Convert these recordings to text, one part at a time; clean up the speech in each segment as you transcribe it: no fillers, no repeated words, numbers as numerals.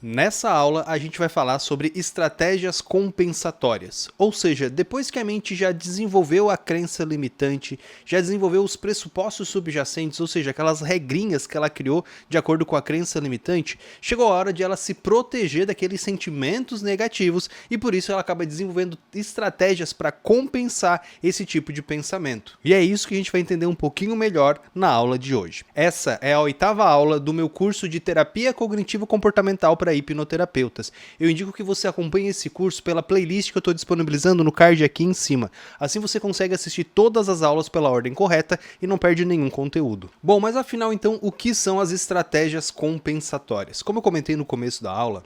Nessa aula, a gente vai falar sobre estratégias compensatórias, ou seja, depois que a mente já desenvolveu a crença limitante, já desenvolveu os pressupostos subjacentes, ou seja, aquelas regrinhas que ela criou de acordo com a crença limitante, chegou a hora de ela se proteger daqueles sentimentos negativos e por isso ela acaba desenvolvendo estratégias para compensar esse tipo de pensamento. E é isso que a gente vai entender um pouquinho melhor na aula de hoje. Essa é a 8ª aula do meu curso de Terapia Cognitivo-Comportamental para hipnoterapeutas. Eu indico que você acompanhe esse curso pela playlist que eu estou disponibilizando no card aqui em cima. Assim você consegue assistir todas as aulas pela ordem correta e não perde nenhum conteúdo. Bom, mas afinal então, o que são as estratégias compensatórias? Como eu comentei no começo da aula,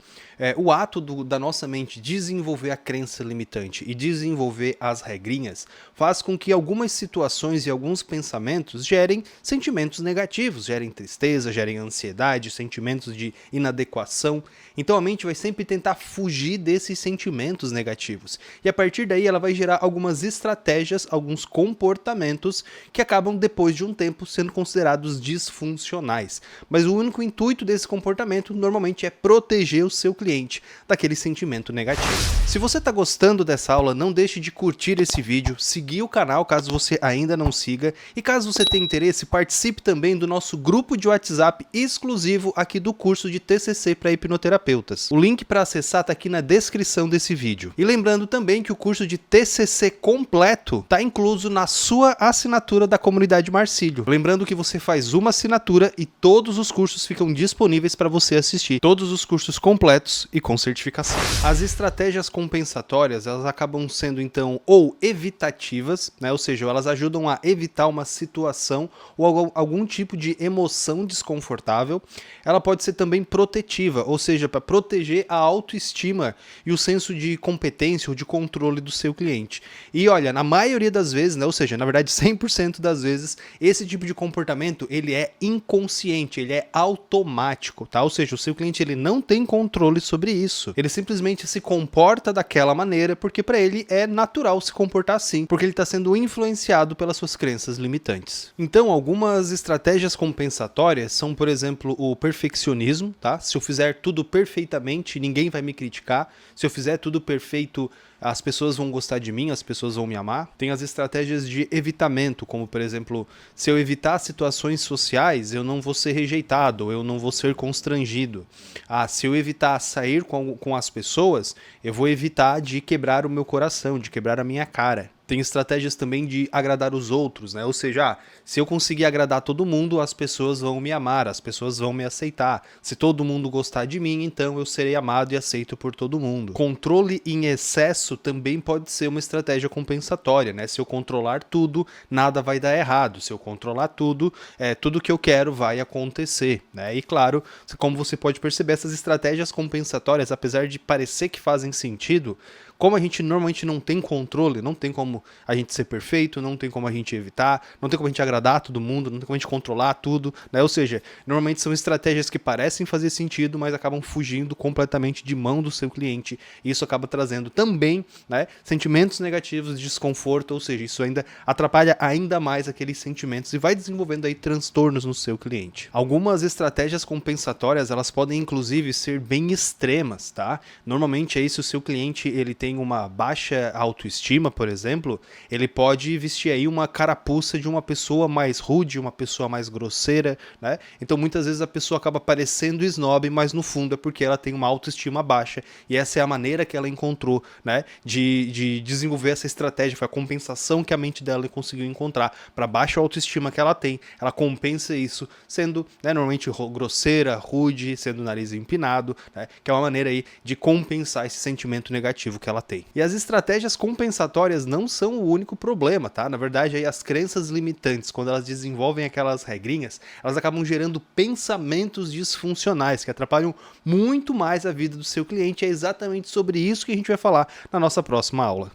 o ato da nossa mente desenvolver a crença limitante e desenvolver as regrinhas faz com que algumas situações e alguns pensamentos gerem sentimentos negativos, gerem tristeza, gerem ansiedade, sentimentos de inadequação. Então a mente vai sempre tentar fugir desses sentimentos negativos. E a partir daí ela vai gerar algumas estratégias, alguns comportamentos que acabam depois de um tempo sendo considerados disfuncionais. Mas o único intuito desse comportamento normalmente é proteger o seu cliente daquele sentimento negativo. Se você está gostando dessa aula, não deixe de curtir esse vídeo, seguir o canal caso você ainda não siga e caso você tenha interesse, participe também do nosso grupo de WhatsApp exclusivo aqui do curso de TCC para hipnoterapeutas. O link para acessar está aqui na descrição desse vídeo. E lembrando também que o curso de TCC completo está incluso na sua assinatura da comunidade Marcílio. Lembrando que você faz uma assinatura e todos os cursos ficam disponíveis para você assistir. Todos os cursos completos e com certificação. As estratégias compensatórias, elas acabam sendo então ou evitativas, né? Ou seja, elas ajudam a evitar uma situação ou algum tipo de emoção desconfortável. Ela pode ser também protetiva, ou seja, para proteger a autoestima e o senso de competência ou de controle do seu cliente. E olha, na maioria das vezes, né? Ou seja, na verdade 100% das vezes, esse tipo de comportamento ele é inconsciente, ele é automático, tá? Ou seja, o seu cliente ele não tem controle sobre isso. Ele simplesmente se comporta daquela maneira porque para ele é natural se comportar assim, porque ele está sendo influenciado pelas suas crenças limitantes. Então, algumas estratégias compensatórias são, por exemplo, o perfeccionismo, tá? Se eu fizer tudo perfeitamente, ninguém vai me criticar. Se eu fizer tudo perfeito, as pessoas vão gostar de mim, as pessoas vão me amar. Tem as estratégias de evitamento, como por exemplo, se eu evitar situações sociais, eu não vou ser rejeitado, eu não vou ser constrangido. Se eu evitar sair com as pessoas, eu vou evitar de quebrar o meu coração, de quebrar a minha cara. Tem estratégias também de agradar os outros, né? Ou seja, se eu conseguir agradar todo mundo, as pessoas vão me amar, as pessoas vão me aceitar. Se todo mundo gostar de mim, então eu serei amado e aceito por todo mundo. Controle em excesso também pode ser uma estratégia compensatória, né? Se eu controlar tudo, nada vai dar errado. Se eu controlar tudo, tudo que eu quero vai acontecer, né? E claro, como você pode perceber, essas estratégias compensatórias, apesar de parecer que fazem sentido, como a gente normalmente não tem controle, não tem como a gente ser perfeito, não tem como a gente evitar, não tem como a gente agradar todo mundo, não tem como a gente controlar tudo, né? Ou seja, normalmente são estratégias que parecem fazer sentido, mas acabam fugindo completamente de mão do seu cliente. E isso acaba trazendo também, né, sentimentos negativos, desconforto, ou seja, isso ainda atrapalha ainda mais aqueles sentimentos e vai desenvolvendo aí transtornos no seu cliente. Algumas estratégias compensatórias, elas podem inclusive ser bem extremas, tá? Normalmente aí se o seu cliente ele tem uma baixa autoestima, por exemplo, ele pode vestir aí uma carapuça de uma pessoa mais rude, uma pessoa mais grosseira, né? Então muitas vezes a pessoa acaba parecendo snob, mas no fundo é porque ela tem uma autoestima baixa e essa é a maneira que ela encontrou, né, de desenvolver essa estratégia, foi a compensação que a mente dela conseguiu encontrar para baixa autoestima que ela tem, ela compensa isso sendo, né, normalmente grosseira, rude, sendo o nariz empinado, né, que é uma maneira aí de compensar esse sentimento negativo que ela tem. E as estratégias compensatórias não são o único problema, tá? Na verdade, aí as crenças limitantes, quando elas desenvolvem aquelas regrinhas, elas acabam gerando pensamentos disfuncionais que atrapalham muito mais a vida do seu cliente. É exatamente sobre isso que a gente vai falar na nossa próxima aula.